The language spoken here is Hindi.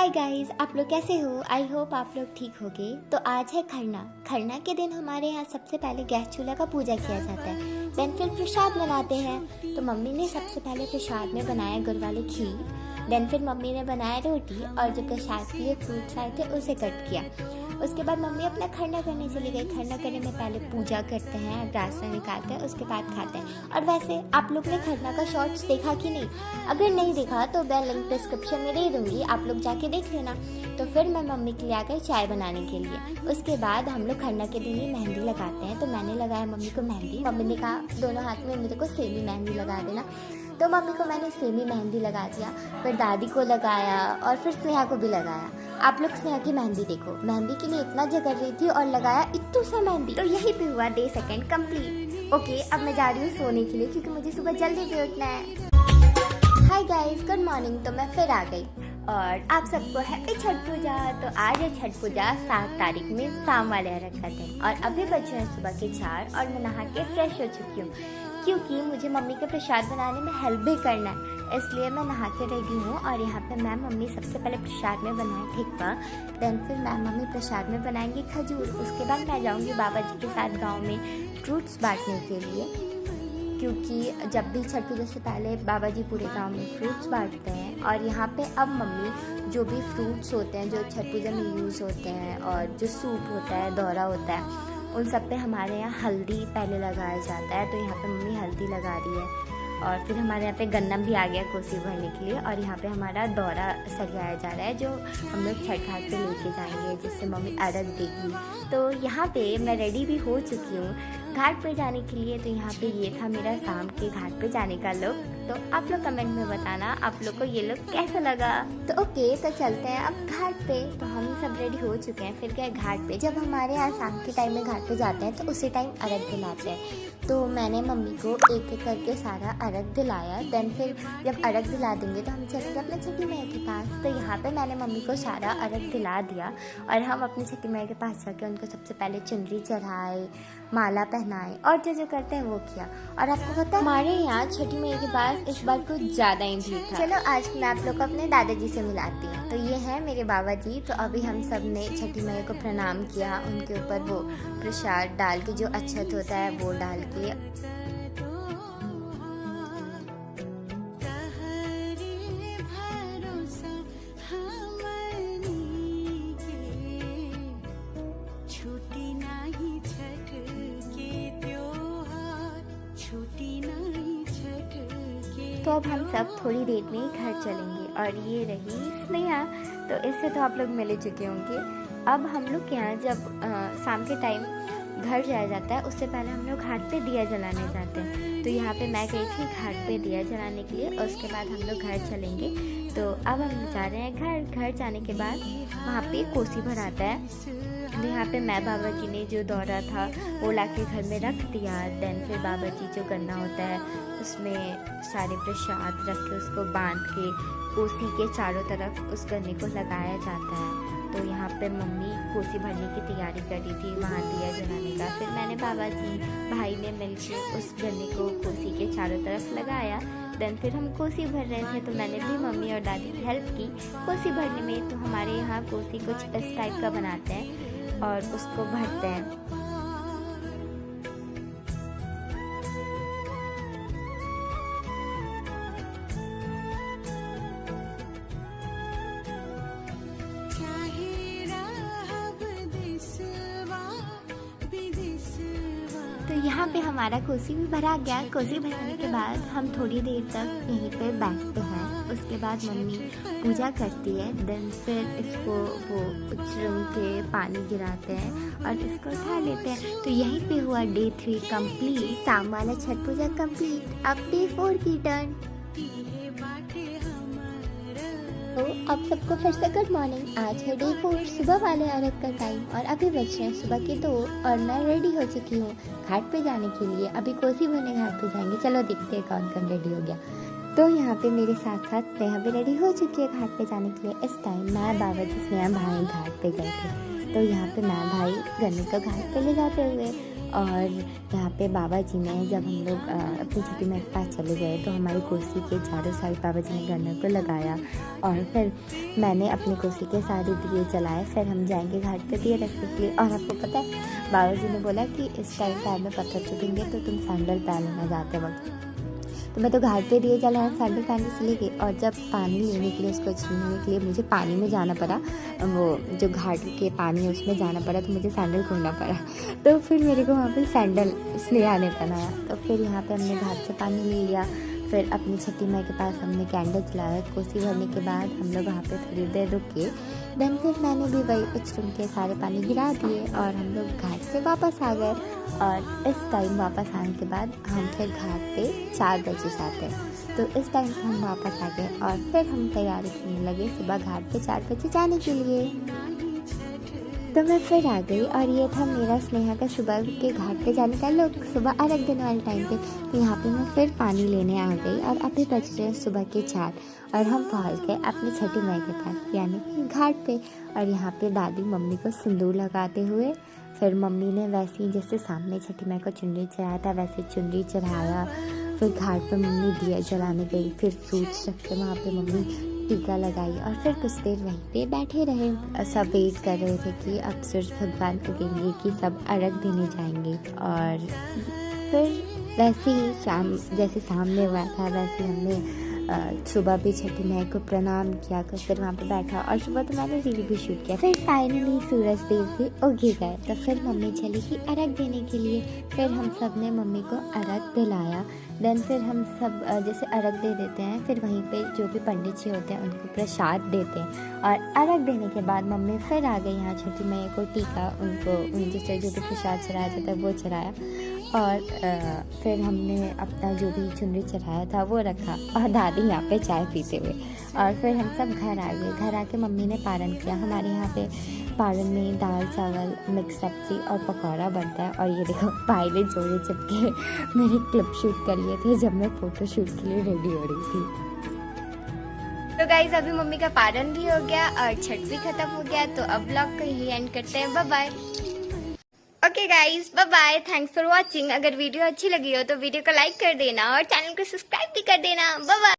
हाय गाइस, आप लोग कैसे हो? आई होप आप लोग ठीक होगे। तो आज है खरना। खरना के दिन हमारे यहाँ सबसे पहले गैस चूल्हा का पूजा किया जाता है। देन फिर प्रसाद बनाते हैं। तो मम्मी ने सबसे पहले प्रसाद में बनाया गुड़ वाली खीर। देन फिर मम्मी ने बनाया रोटी और जो प्रसाद के लिए फ्रूट्स आए थे उसे कट किया। उसके बाद मम्मी अपना खरना करने चली गई। खरना करने में पहले पूजा करते हैं, ग्रास से निकालते हैं, उसके बाद खाते हैं। और वैसे आप लोग ने खरना का शॉर्ट्स देखा कि नहीं? अगर नहीं देखा तो मैं लिंक डिस्क्रिप्शन में दे दूंगी, आप लोग जाके देख लेना। तो फिर मैं मम्मी के लिए आ गई चाय बनाने के लिए। उसके बाद हम लोग खरना के दिन ही मेहंदी लगाते हैं। तो मैंने लगाया मम्मी को मेहंदी। मम्मी ने कहा दोनों हाथ में मेरे को सेमी मेहंदी लगा देना। तो मम्मी को मैंने सेमी मेहंदी लगा दिया, फिर दादी को लगाया और फिर स्नेहा को भी लगाया। आप लोग स्नेहा की मेहंदी देखो, मेहंदी के लिए इतना जगह रही थी और लगाया इतना सा मेहंदी। तो यही पे हुआ डे सेकंड कंप्लीट। ओके, अब मैं जा रही हूँ सोने के लिए क्योंकि मुझे सुबह जल्दी भी उठना है। Hi guys, good morning. तो मैं फिर आ गई और आप सबको हैप्पी छठ पूजा। तो आज है छठ पूजा 7 तारीख में, शाम वाले अर्घ का दिन। और अभी बचे हैं सुबह के 4 और मैं नहा के फ्रेश हो चुकी हूँ क्योंकि मुझे मम्मी का प्रसाद बनाने में हेल्प भी करना है, इसलिए मैं नहा के रेडी हूँ। और यहाँ पे मैं मम्मी सबसे पहले प्रसाद में बनाए ठेकुआ। देन फिर मैं मम्मी प्रसाद में बनाएंगी खजूर। उसके बाद मैं जाऊँगी बाबा जी के साथ गाँव में फ्रूट्स बांटने के लिए, क्योंकि जब भी छठ पूजा से पहले बाबा जी पूरे गांव में फ्रूट्स बांटते हैं। और यहाँ पे अब मम्मी जो भी फ्रूट्स होते हैं जो छठ पूजा में यूज़ होते हैं और जो सूप होता है, दौरा होता है, उन सब पे हमारे यहाँ हल्दी पहले लगाया जाता है। तो यहाँ पे मम्मी हल्दी लगा रही है। और फिर हमारे यहाँ पे गन्ना भी आ गया कोसी भरने के लिए। और यहाँ पे हमारा दौरा सजाया जा रहा है जो हम लोग छठ घाट पे लेके जाएंगे, जिससे मम्मी अर्घ देगी। तो यहाँ पे मैं रेडी भी हो चुकी हूँ घाट पे जाने के लिए। तो यहाँ पे ये था मेरा शाम के घाट पे जाने का लुक। तो आप लोग कमेंट में बताना आप लोग को ये लुक कैसा लगा। तो ओके, तो चलते हैं अब घाट पे। तो हम सब रेडी हो चुके हैं, फिर गए घाट पे। जब हमारे यहाँ शाम के टाइम में घाट पे जाते हैं तो उसी टाइम अर्घ दिलाते हैं। तो मैंने मम्मी को एक एक करके सारा अर्घ दिलाया। देन फिर जब अर्घ दिला देंगे तो हम चलेंगे अपने छठी मैया के पास। तो यहाँ पे मैंने मम्मी को सारा अर्घ दिला दिया और हम अपनी छठी मैया के पास जाके उनको सबसे पहले चुनरी चढ़ाए, माला पहनाए और जो करते हैं वो किया। और आपको पता है हमारे यहाँ छठी मैया के पास इस बार कुछ ज़्यादा ही भीड़ था। चलो आज मैं आप लोग को अपने दादाजी से मिलाती हूँ। तो ये है मेरे बाबा जी। तो अभी हम सब ने छठी मैया को प्रणाम किया, उनके ऊपर वो प्रसाद डाल के जो अक्षत होता है वो डाल के। तो अब हम सब थोड़ी देर में ही घर चलेंगे। और ये रही स्नेहा। तो इससे तो आप लोग मिल चुके होंगे। अब हम लोग के यहाँ जब शाम के टाइम घर जाया जाता है उससे पहले हम लोग घाट पे दिया जलाने जाते हैं। तो यहाँ पे मैं गई थी घाट पे दिया जलाने के लिए और उसके बाद हम लोग घर चलेंगे। तो अब हम जा रहे हैं घर जाने के बाद वहाँ पे कोसी भराता है। तो यहाँ पे मैं बाबा जी ने जो दौरा था वो लाके घर में रख दिया। देन फिर बाबा जी जो गन्ना होता है उसमें सारे प्रसाद रख के उसको बांध के कोसी के चारों तरफ उस गन्ने को लगाया जाता है। तो यहाँ पे मम्मी कोसी भरने की तैयारी कर रही थी वहाँ दिया जलाने का। फिर मैंने बाबा जी भाई ने मिलकर उस गन्ने को कोसी के चारों तरफ लगाया। देन फिर हम कोसी भर रहे थे तो मैंने भी मम्मी और दादी की हेल्प की कोसी भरने में। तो हमारे यहाँ कोसी कुछ इस टाइप का बनाते हैं और उसको भरते हैं। तो यहाँ पे हमारा कोसी भी भरा गया। कोसी भरने के बाद हम थोड़ी देर तक यहीं पे बैठते हैं। उसके बाद मम्मी पूजा करती है। देन फिर इसको वो उछल के पानी गिराते हैं और इसको उठा लेते हैं। तो यहीं पे हुआ डे 3 कंप्लीट। शाम वाला छठ पूजा कंप्लीट। अब डे 4 की टर्न। तो अब सबको फिर से गुड मॉर्निंग। आज है डे 4 सुबह वाले अर्घ का टाइम और अभी बज रहे हैं सुबह के 2 और मैं रेडी हो चुकी हूँ घाट पे जाने के लिए। अभी कोसी भरने घाट पे जाएंगे। चलो देखते हैं कौन कौन रेडी हो गया। तो यहाँ पे मेरे साथ साथ स्नेहा भी रेडी हो चुकी है घाट पे जाने के लिए। इस टाइम मैं बाबा जी स्नेहा भाई घाट पे गए थे। तो यहाँ पे मैं भाई गन्ने का घाट पे ले जाते हुए और यहाँ पे बाबा जी ने, जब हम लोग अपनी छठी माई के पास चले गए तो हमारी कुर्सी के चारों साइड बाबा जी ने गन्नर को लगाया और फिर मैंने अपनी कुर्सी के सारे दिए जलाए। फिर हम जाएंगे घाट पे दिए रखने के लिए। और आपको पता है बाबा जी ने बोला कि इस टाइम पैर में पत्थर चुभेंगे तो तुम सैंडल पहन लेना जाते वक्त। तो मैं तो घाट पे दिए जलाए सैंडल पहन के चली गई और जब पानी लेने के लिए, उसको छीनने के लिए मुझे पानी में जाना पड़ा, वो जो घाट के पानी है उसमें जाना पड़ा, तो मुझे सैंडल खोलना पड़ा। तो फिर मेरे को वहाँ पे सैंडल स्नेहा ने पहनाया। तो फिर यहाँ पे हमने घाट से पानी ले लिया। फिर अपनी छठी माई के पास हमने कैंडल जलाया। कोसी भरने के बाद हम लोग वहाँ पे थोड़ी देर रुके। देन फिर मैंने भी वही उछल के सारे पानी गिरा दिए और हम लोग घाट से वापस आ गए। और इस टाइम वापस आने के बाद हम फिर घाट पे 4 बजे जाते। तो इस टाइम पे हम वापस आ गए और फिर हम तैयारी करने लगे सुबह घाट पे 4 बजे जाने के लिए। तो मैं फिर आ गई और ये था मेरा स्नेहा का सुबह के घाट पे जाने का लुक, सुबह अर्घ देने वाले टाइम पे। तो यहाँ पे मैं फिर पानी लेने आ गई और अभी बज रहे सुबह के 4 और हम पहुँच गए अपनी छठी माई के पास, यानी कि घाट पे। और यहाँ पे दादी मम्मी को सिंदूर लगाते हुए, फिर मम्मी ने वैसे ही जैसे सामने छठी माई को चुनरी चढ़ाया था वैसे चुनरी चढ़ाया। फिर घाट पे मम्मी दिया जलाने गई, फिर सूच रख के वहाँ पे मम्मी टीका लगाई और फिर कुछ देर वहीं पे बैठे रहे। सब वेट कर रहे थे कि अब सूरज भगवान उगेंगे कि सब अर्घ देने जाएंगे। और फिर वैसे ही जैसे सामने हुआ था वैसे हमने सुबह भी छठी माई को प्रणाम किया, कुछ देर वहाँ पे बैठा और सुबह तो मैंने रील भी शूट किया। फिर फाइनली सूरज देव भी उग ही गए। तो फिर मम्मी चली गई अर्घ देने के लिए। फिर हम सब ने मम्मी को अर्घ दिलाया। देन फिर हम सब जैसे अर्घ दे देते हैं, फिर वहीं पे जो भी पंडित जी होते हैं उनको प्रसाद देते हैं। और अर्घ देने के बाद मम्मी फिर आ गई यहाँ छठी मैया को टीका, उनको जैसे जो भी प्रसाद चढ़ाया जाता है वो चढ़ाया। और फिर हमने अपना जो भी चुनरी चढ़ाया था वो रखा और दादी यहाँ पे चाय पीते हुए। और फिर हम सब घर आ गए। घर आके मम्मी ने पारण किया। हमारे यहाँ पे पारण में दाल चावल मिक्स सब्जी और पकौड़ा बनता है। और ये देखो भाई ने जोड़े चिपके मेरे क्लिप शूट कर लिए थे जब मैं फ़ोटो शूट के लिए रेडी हो रही थी। तो गाइज अभी मम्मी का पारण भी हो गया और छठ भी खत्म हो गया। तो अब व्लॉग को यही एंड करते हैं। Bye bye. Okay guys, bye bye, thanks for watching. अगर वीडियो अच्छी लगी हो तो वीडियो को लाइक कर देना और चैनल को सब्सक्राइब भी कर देना। Bye bye.